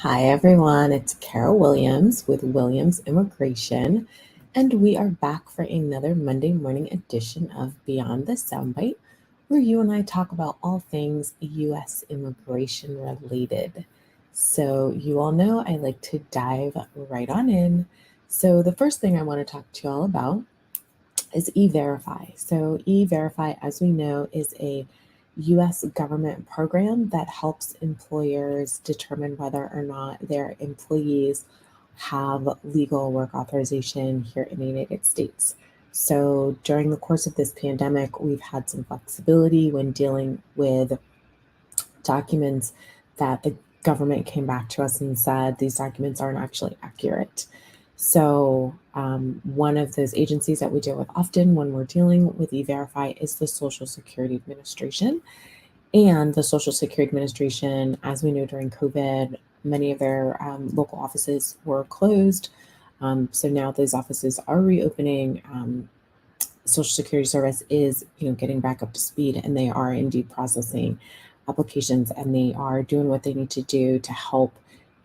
Hi, everyone. It's Carol Williams with Williams Immigration, and we are back for another Monday morning edition of Beyond the Soundbite, where you and I talk about all things U.S. immigration related. So, you all know I like to dive right on in. So, the first thing I want to talk to you all about is E-Verify. So, E-Verify, as we know, is a US government program that helps employers determine whether or not their employees have legal work authorization here in the United States. So, during the course of this pandemic, we've had some flexibility when dealing with documents that the government came back to us and said these documents aren't actually accurate. So, one of those agencies that we deal with often when we're dealing with E-Verify is the Social Security Administration. And the Social Security Administration, as we know during COVID, many of their local offices were closed. So now those offices are reopening. Social Security Service is, getting back up to speed, and they are indeed processing applications, and they are doing what they need to do to help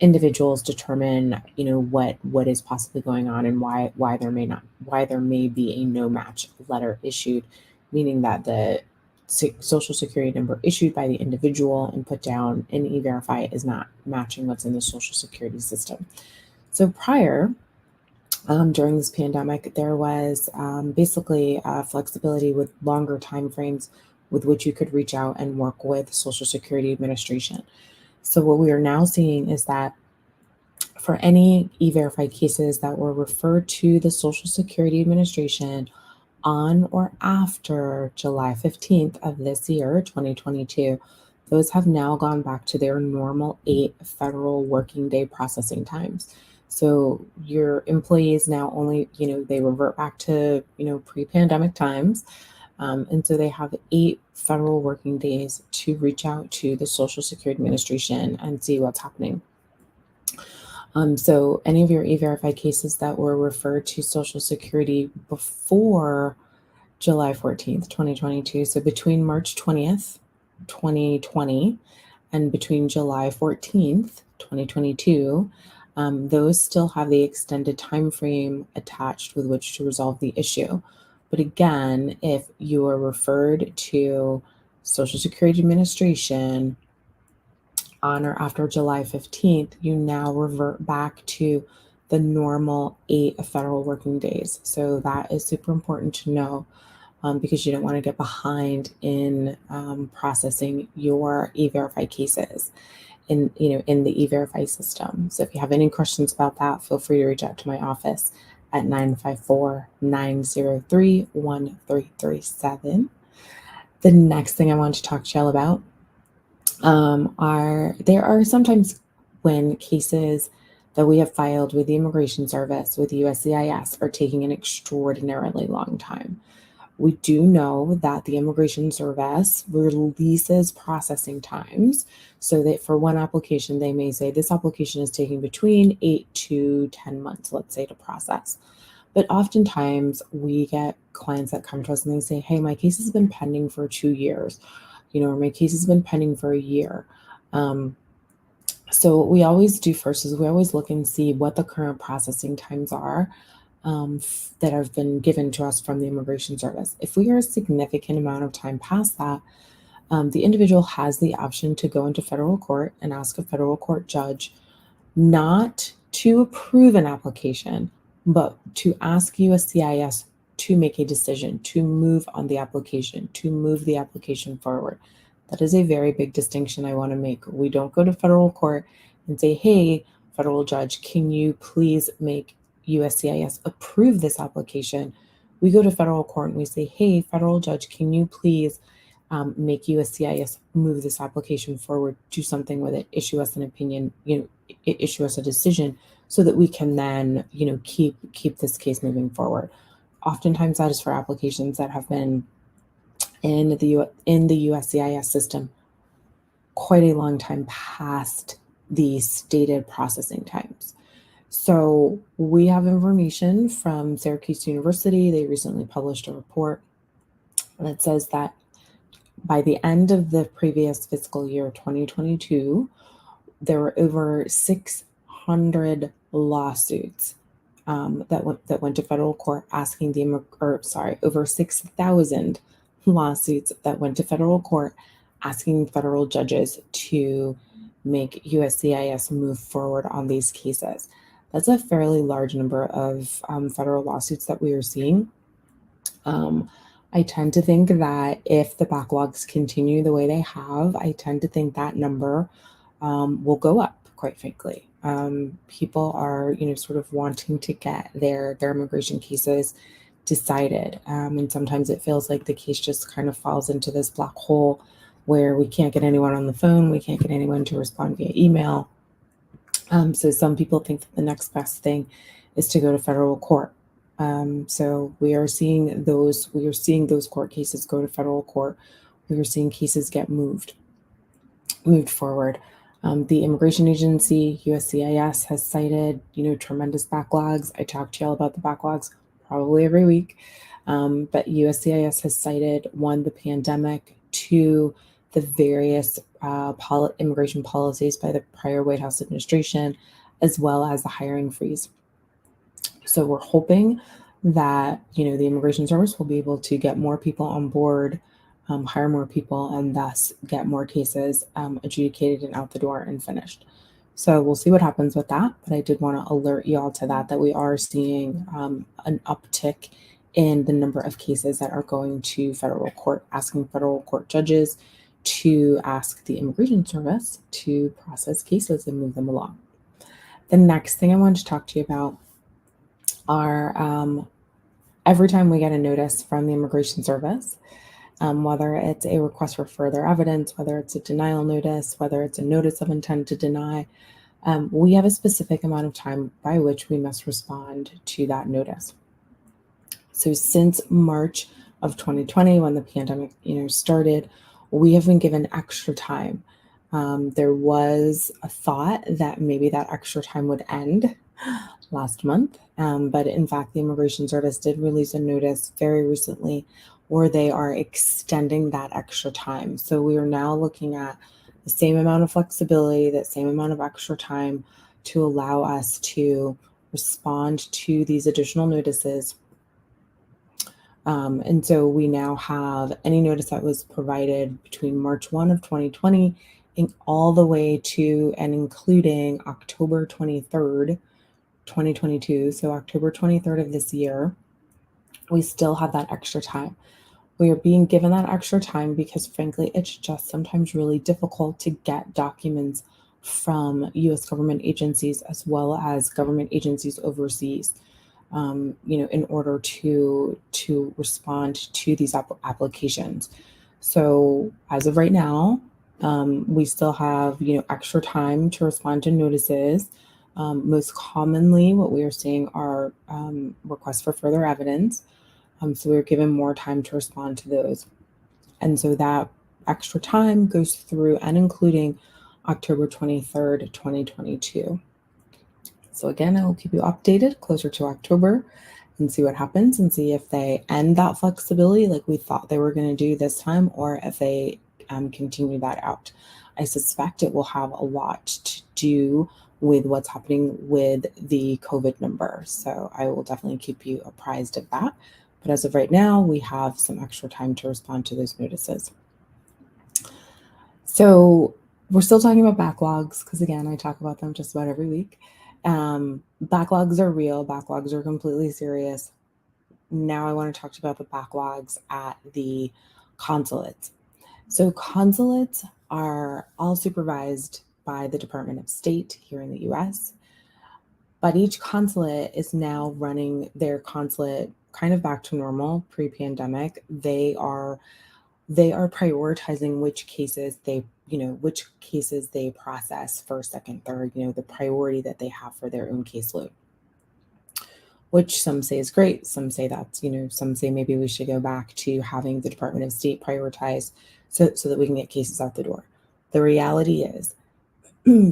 individuals determine, what is possibly going on and why there may be a no match letter issued, meaning that the Social Security number issued by the individual and put down in E-Verify is not matching what's in the Social Security system. So prior, during this pandemic, there was basically flexibility with longer timeframes with which you could reach out and work with Social Security Administration. So what we are now seeing is that for any E-Verify cases that were referred to the Social Security Administration on or after July 15th of this year, 2022, those have now gone back to their normal 8 federal working day processing times. So your employees now only, they revert back to, pre-pandemic times. And so they have 8 federal working days to reach out to the Social Security Administration and see what's happening. So any of your E-Verify cases that were referred to Social Security before July 14th, 2022, so between March 20th, 2020, and between July 14th, 2022, those still have the extended time frame attached with which to resolve the issue. But again, if you are referred to Social Security Administration on or after July 15th, you now revert back to the normal 8 federal working days. So that is super important to know because you don't want to get behind in processing your E-Verify cases in the E-Verify system. So if you have any questions about that, feel free to reach out to my office at 954-903-1337. The next thing I want to talk to y'all about there are sometimes when cases that we have filed with the Immigration Service, with USCIS, are taking an extraordinarily long time. We do know that the Immigration Service releases processing times so that for one application, they may say this application is taking between 8 to 10 months, let's say, to process. But oftentimes we get clients that come to us and they say, hey, my case has been pending for 2 years, or my case has been pending for a year. So what we always do first is we always look and see what the current processing times are that have been given to us from the Immigration Service. If we are a significant amount of time past that, the individual has the option to go into federal court and ask a federal court judge not to approve an application, but to ask USCIS to make a decision, to move on the application, to move the application forward. That is a very big distinction I want to make. We don't go to federal court and say, hey, federal judge, can you please make USCIS approve this application? We go to federal court and we say, hey, federal judge, can you please make USCIS move this application forward, do something with it, issue us an opinion, issue us a decision so that we can then, keep this case moving forward. Oftentimes that is for applications that have been in the USCIS system quite a long time past the stated processing times. So we have information from Syracuse University. They recently published a report that says that by the end of the previous fiscal year, 2022, there were over 600 lawsuits that went to federal court asking over 6,000 lawsuits that went to federal court asking federal judges to make USCIS move forward on these cases. That's a fairly large number of federal lawsuits that we are seeing. I tend to think that if the backlogs continue the way they have, I tend to think that number will go up, quite frankly. People are, sort of wanting to get their immigration cases decided. And sometimes it feels like the case just kind of falls into this black hole where we can't get anyone on the phone, we can't get anyone to respond via email. So some people think that the next best thing is to go to federal court. So we are seeing those court cases go to federal court. We are seeing cases get moved forward. The immigration agency, USCIS, has cited, tremendous backlogs. I talk to y'all about the backlogs probably every week. But USCIS has cited, one, the pandemic, two, the various immigration policies by the prior White House administration, as well as the hiring freeze. So we're hoping that, the Immigration Service will be able to get more people on board, hire more people, and thus get more cases adjudicated and out the door and finished. So we'll see what happens with that. But I did want to alert you all to that we are seeing an uptick in the number of cases that are going to federal court, asking federal court judges to ask the Immigration Service to process cases and move them along. The next thing I wanted to talk to you about are every time we get a notice from the Immigration Service, whether it's a request for further evidence, whether it's a denial notice, whether it's a notice of intent to deny, we have a specific amount of time by which we must respond to that notice. So since March of 2020, when the pandemic, started, we have been given extra time. There was a thought that maybe that extra time would end last month, but in fact, the Immigration Service did release a notice very recently where they are extending that extra time. So we are now looking at the same amount of flexibility, that same amount of extra time to allow us to respond to these additional notices. And so we now have any notice that was provided between March 1 of 2020 and all the way to and including October 23rd, 2022. So October 23rd of this year, we still have that extra time. We are being given that extra time because, frankly, it's just sometimes really difficult to get documents from U.S. government agencies as well as government agencies overseas, in order to respond to these applications. So as of right now, we still have, extra time to respond to notices. Most commonly, what we are seeing are requests for further evidence. So we're given more time to respond to those. And so that extra time goes through and including October 23rd, 2022. So again, I will keep you updated closer to October and see what happens and see if they end that flexibility like we thought they were going to do this time, or if they continue that out. I suspect it will have a lot to do with what's happening with the COVID number. So I will definitely keep you apprised of that. But as of right now, we have some extra time to respond to those notices. So we're still talking about backlogs because, again, I talk about them just about every week. Backlogs are real. Backlogs are completely serious. Now I want to talk to you about the backlogs at the consulates. So consulates are all supervised by the Department of State here in the US, but each consulate is now running their consulate kind of back to normal pre-pandemic. They are prioritizing which cases they process first, second, third, the priority that they have for their own caseload, which some say is great. Some say that's, some say maybe we should go back to having the Department of State prioritize so that we can get cases out the door. The reality is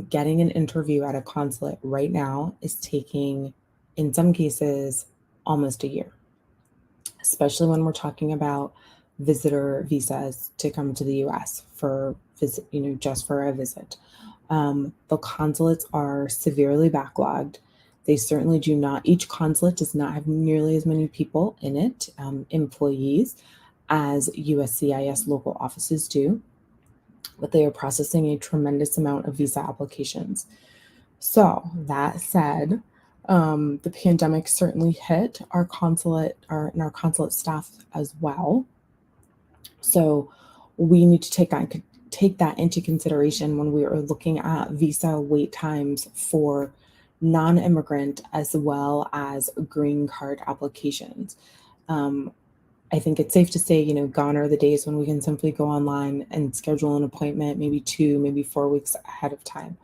getting an interview at a consulate right now is taking, in some cases, almost a year, especially when we're talking about visitor visas to come to the US for visit, just for a visit, The consulates are severely backlogged. They certainly do not, each consulate does not have nearly as many people in it, employees, as USCIS local offices do, but they are processing a tremendous amount of visa applications. So that said, the pandemic certainly hit our consulate, and our consulate staff as well. So we need to take that into consideration when we are looking at visa wait times for non-immigrant as well as green card applications. Um, I think it's safe to say, gone are the days when we can simply go online and schedule an appointment maybe 2, maybe 4 weeks ahead of time.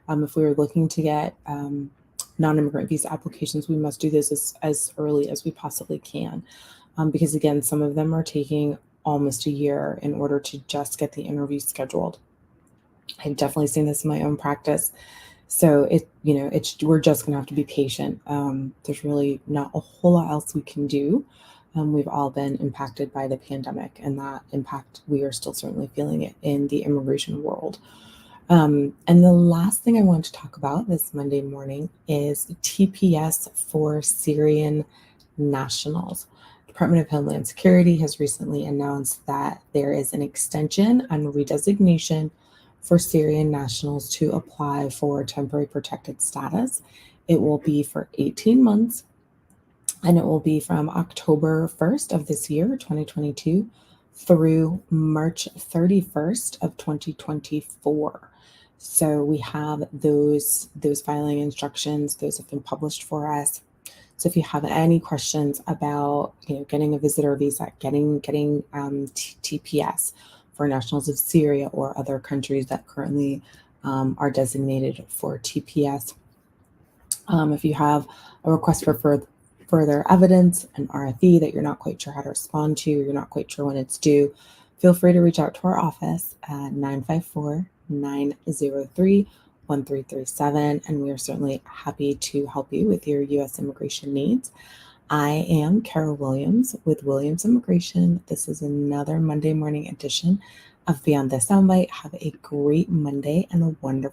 If we were looking to get non-immigrant visa applications, we must do this as early as we possibly can. Because again, some of them are taking almost a year in order to just get the interview scheduled. I've definitely seen this in my own practice. So we're just going to have to be patient. There's really not a whole lot else we can do. We've all been impacted by the pandemic, and that impact, we are still certainly feeling it in the immigration world. And the last thing I want to talk about this Monday morning is TPS for Syrian nationals. Department of Homeland Security has recently announced that there is an extension and redesignation for Syrian nationals to apply for temporary protected status. It will be for 18 months, and it will be from October 1st of this year, 2022, through March 31st of 2024. So we have those filing instructions. Those have been published for us. So if you have any questions about getting a visitor visa, getting TPS for nationals of Syria or other countries that currently are designated for TPS, if you have a request for further evidence, an RFE that you're not quite sure how to respond to, you're not quite sure when it's due, feel free to reach out to our office at 954-903-1337, and we are certainly happy to help you with your U.S. immigration needs. I am Carol Williams with Williams Immigration. This is another Monday morning edition of Beyond the Soundbite. Have a great Monday and a wonderful